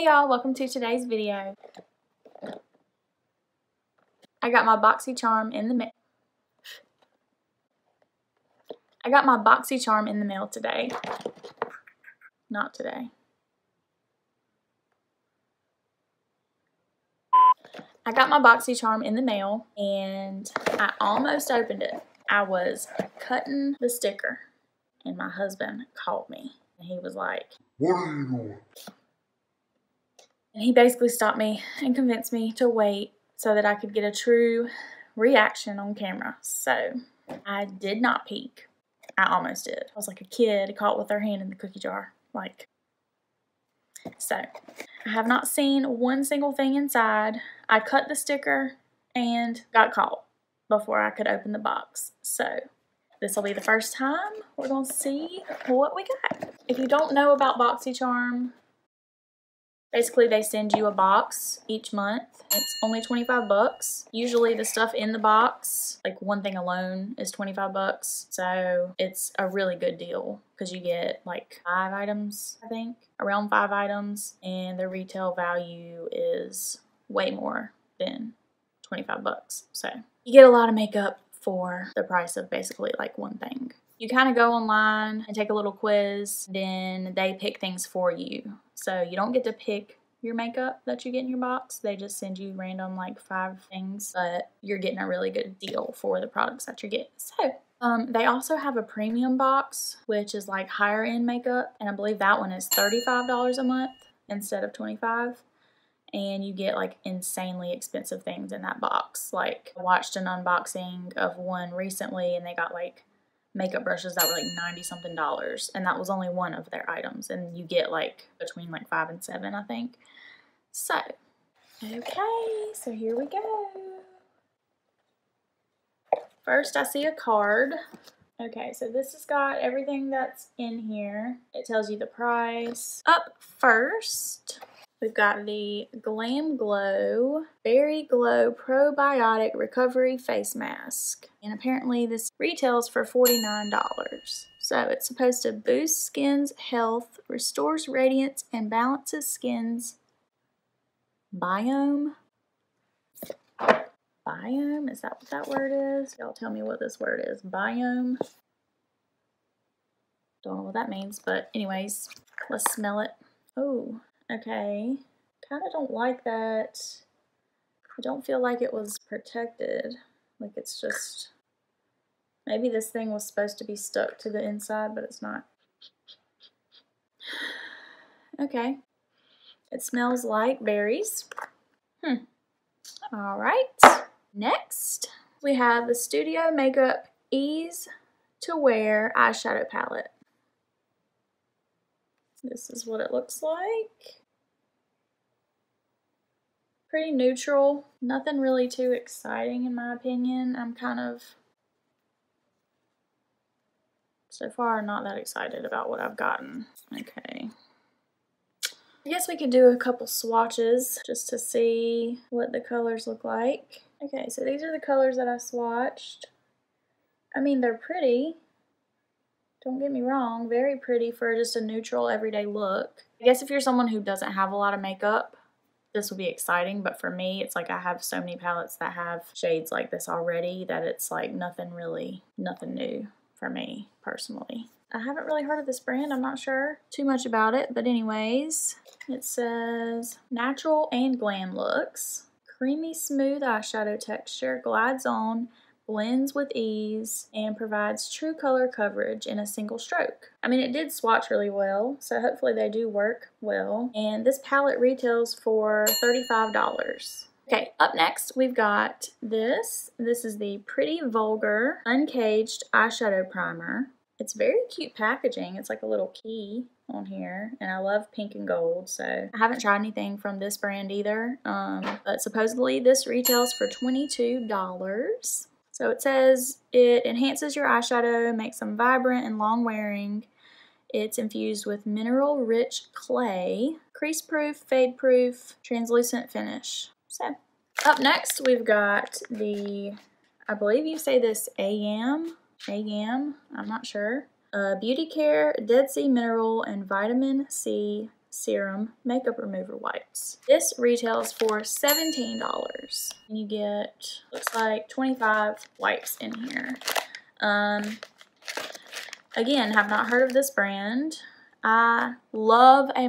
Hey y'all, welcome to today's video. I got my BoxyCharm in the mail. Today. Not today. I got my BoxyCharm in the mail and I almost opened it. I was cutting the sticker and my husband called me and he was like, "What are you doing?" And he basically stopped me and convinced me to wait so that I could get a true reaction on camera. So I did not peek. I almost did. I was like a kid caught with their hand in the cookie jar. So I have not seen one single thing inside. I cut the sticker and got caught before I could open the box. So this will be the first time we're going to see what we got. If you don't know about BoxyCharm, basically they send you a box each month. It's only 25 bucks. Usually the stuff in the box, like one thing alone, is 25 bucks. So it's a really good deal because you get like 5 items, I think, around 5 items, and the retail value is way more than 25 bucks. So you get a lot of makeup for the price of basically like one thing. You kind of go online and take a little quiz, then they pick things for you. So you don't get to pick your makeup that you get in your box. They just send you random like 5 things, but you're getting a really good deal for the products that you get. So they also have a premium box, which is like higher end makeup, and I believe that one is $35 a month instead of $25. And you get like insanely expensive things in that box. Like I watched an unboxing of one recently and they got like makeup brushes that were like $90-something, and that was only one of their items, and you get like between like 5 and 7, I think. So okay, so here we go. First I see a card. Okay, so this has got everything that's in here. It tells you the price. Up first, we've got the Glam Glow Berryglow Probiotic Recovery Face Mask. And apparently this retails for $49. So it's supposed to boost skin's health, restores radiance, and balances skin's biome. Biome? Is that what that word is? Y'all tell me what this word is. Biome? Don't know what that means, but anyways, let's smell it. Oh, okay. Kind of don't like that. I don't feel like it was protected. Like it's just, maybe this thing was supposed to be stuck to the inside, but it's not. Okay. It smells like berries. All right. Next, we have the Studio Makeup Ease to Wear Eyeshadow Palette. This is what it looks like. Pretty neutral. Nothing really too exciting in my opinion. I'm kind of, so far, not that excited about what I've gotten. Okay. I guess we could do a couple swatches just to see what the colors look like. Okay, so these are the colors that I swatched. I mean, they're pretty. Don't get me wrong, very pretty for just a neutral everyday look. I guess if you're someone who doesn't have a lot of makeup, this will be exciting, but for me, it's like I have so many palettes that have shades like this already that it's like nothing new for me personally. I haven't really heard of this brand. I'm not sure too much about it, but anyways, it says natural and glam looks. Creamy smooth eyeshadow texture, glides on, blends with ease, and provides true color coverage in a single stroke. I mean, it did swatch really well, so hopefully they do work well. And this palette retails for $35. Okay, up next we've got this. This is the Pretty Vulgar Uncaged Eyeshadow Primer. It's very cute packaging. It's like a little key on here, and I love pink and gold, so I haven't tried anything from this brand either, but supposedly this retails for $22. So it says it enhances your eyeshadow, makes them vibrant and long-wearing. It's infused with mineral-rich clay, crease-proof, fade-proof, translucent finish. So up next we've got the, I believe you say this AYAM, I'm not sure. Beautycare Dead Sea Mineral and Vitamin C Serum Makeup Remover Wipes. This retails for $17. And you get, looks like 25 wipes in here. Again, have not heard of this brand. I love a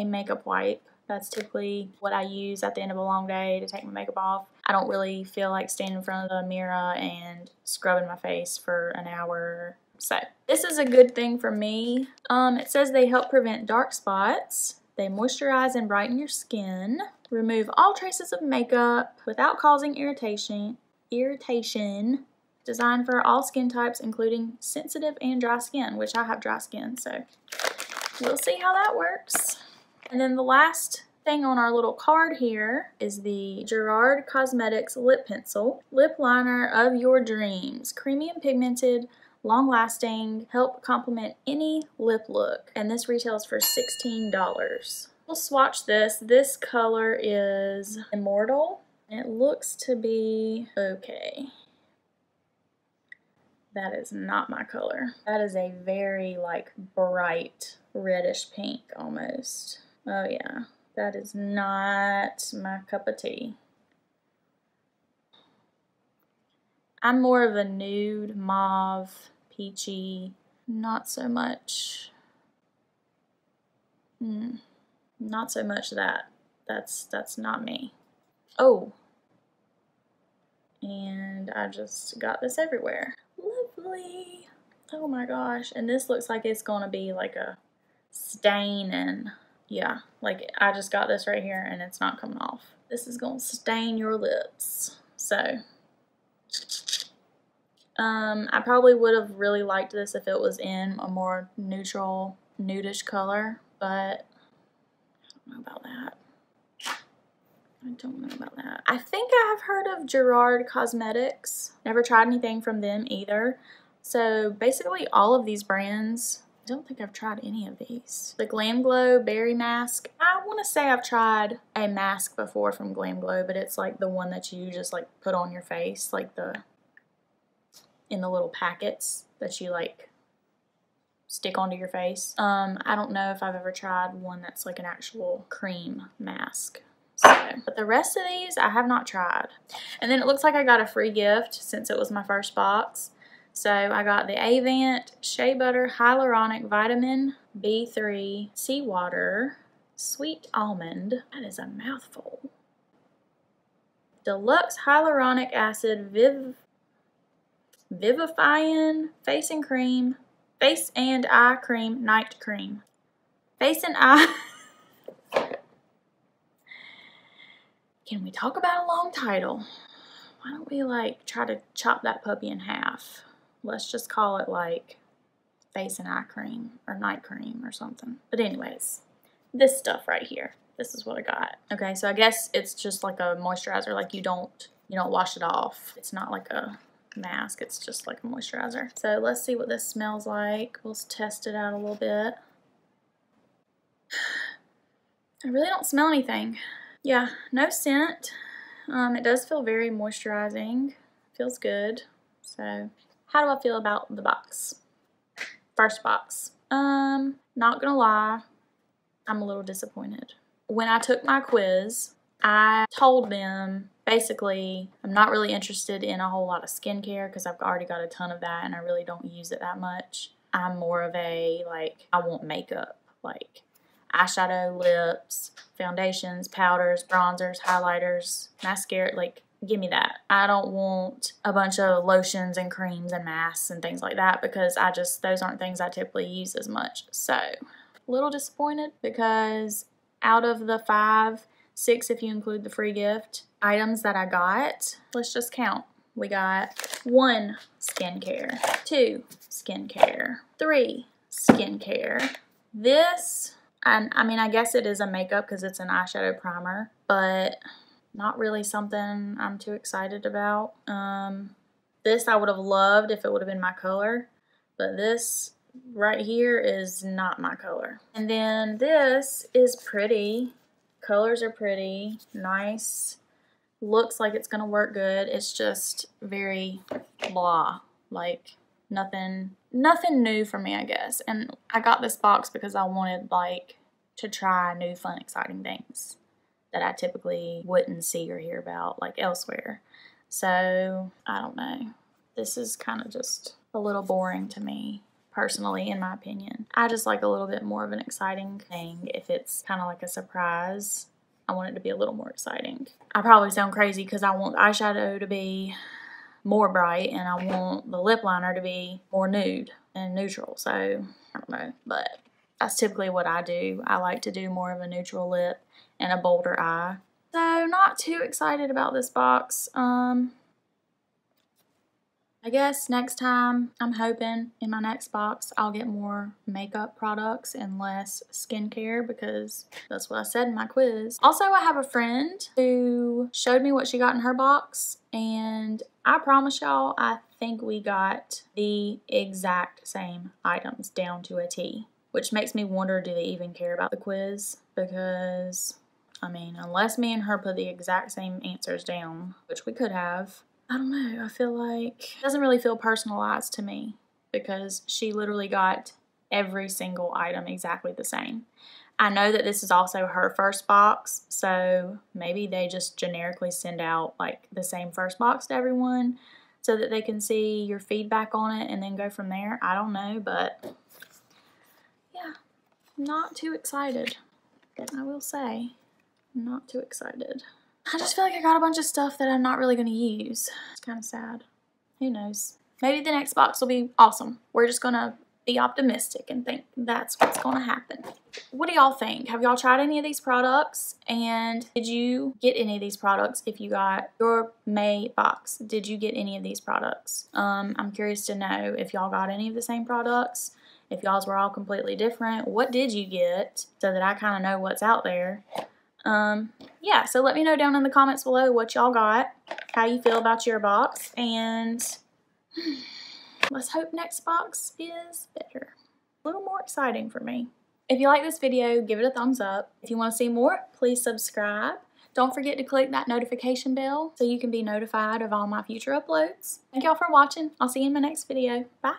makeup wipe. That's typically what I use at the end of a long day to take my makeup off. I don't really feel like standing in front of the mirror and scrubbing my face for an hour. So this is a good thing for me. It says they help prevent dark spots. They moisturize and brighten your skin. Remove all traces of makeup without causing irritation. Designed for all skin types, including sensitive and dry skin, which I have dry skin, so we'll see how that works. And then the last thing on our little card here is the Gerard Cosmetics Lip Pencil. Lip liner of your dreams. Creamy and pigmented, long-lasting, help complement any lip look. And this retails for $16. We'll swatch this. This color is Immortal. It looks to be okay. That is not my color. That is a very like bright reddish pink almost. Oh yeah, that is not my cup of tea. I'm more of a nude, mauve, peachy, not so much. Not so much that. That's not me. Oh. And I just got this everywhere. Lovely. Oh my gosh. And this looks like it's gonna be like a stain, and yeah, like I just got this right here and it's not coming off. This is gonna stain your lips. So I probably would have really liked this if it was in a more neutral, nudish color, but I don't know about that. I don't know about that. I think I have heard of Gerard Cosmetics. Never tried anything from them either. So basically all of these brands, I don't think I've tried any of these. The Glam Glow Berry Mask. I want to say I've tried a mask before from Glam Glow, but it's like the one that you just like put on your face, like in the little packets that you like stick onto your face. I don't know if I've ever tried one that's like an actual cream mask. So, but the rest of these I have not tried. And then it looks like I got a free gift since it was my first box. So I got the Avant Shea Butter Hyaluronic Vitamin B3 Seawater Sweet Almond. That is a mouthful. Deluxe Hyaluronic Acid Vivifying Face and Eye Cream Night Cream. Face and Eye. Can we talk about a long title? Why don't we like try to chop that puppy in half? Let's just call it like Face and Eye Cream or Night Cream or something. But anyways, this stuff right here. This is what I got. Okay, so I guess it's just like a moisturizer. Like you don't wash it off. It's not like a mask. It's just like a moisturizer. So let's see what this smells like. We'll test it out a little bit. I really don't smell anything. Yeah, no scent. It does feel very moisturizing. Feels good. So, how do I feel about the box? First box. Not gonna lie, I'm a little disappointed. When I took my quiz, I told them basically I'm not really interested in a whole lot of skincare because I've already got a ton of that and I really don't use it that much. I'm more of a like, I want makeup, like eyeshadow, lips, foundations, powders, bronzers, highlighters, mascara, like give me that. I don't want a bunch of lotions and creams and masks and things like that because those aren't things I typically use as much. So, a little disappointed because out of the 6 if you include the free gift items that I got, let's just count. We got 1 skincare, 2 skincare, 3 skincare. This, and I mean, I guess it is a makeup because it's an eyeshadow primer, but not really something I'm too excited about. This I would have loved if it would have been my color, but this right here is not my color. And then this is pretty. Colors are pretty, nice. Looks like it's gonna work good. It's just very blah, like nothing new for me, I guess. And I got this box because I wanted like to try new, fun, exciting things that I typically wouldn't see or hear about like elsewhere. So I don't know. This is kind of just a little boring to me, personally, in my opinion. I just like a little bit more of an exciting thing. If it's kind of like a surprise, I want it to be a little more exciting. I probably sound crazy because I want the eyeshadow to be more bright and I want the lip liner to be more nude and neutral. So I don't know, but that's typically what I do. I like to do more of a neutral lip and a bolder eye. So not too excited about this box. I guess next time, I'm hoping in my next box I'll get more makeup products and less skincare, because that's what I said in my quiz. Also, I have a friend who showed me what she got in her box, and I promise y'all, I think we got the exact same items down to a T, which makes me wonder, do they even care about the quiz? Because, I mean, unless me and her put the exact same answers down, which we could have, I don't know, I feel like it doesn't really feel personalized to me, because she literally got every single item exactly the same. I know that this is also her first box, so maybe they just generically send out like the same first box to everyone so that they can see your feedback on it and then go from there. I don't know, but yeah, not too excited. I will say, not too excited. I just feel like I got a bunch of stuff that I'm not really going to use. It's kind of sad. Who knows? Maybe the next box will be awesome. We're just going to be optimistic and think that's what's going to happen. What do y'all think? Have y'all tried any of these products? And did you get any of these products if you got your May box? Did you get any of these products? I'm curious to know if y'all got any of the same products. If y'all's were all completely different. What did you get so that I kind of know what's out there? Yeah, so let me know down in the comments below what y'all got, how you feel about your box, and let's hope next box is better. A little more exciting for me. If you like this video, give it a thumbs up. If you want to see more, please subscribe. Don't forget to click that notification bell so you can be notified of all my future uploads. Thank y'all for watching. I'll see you in my next video. Bye.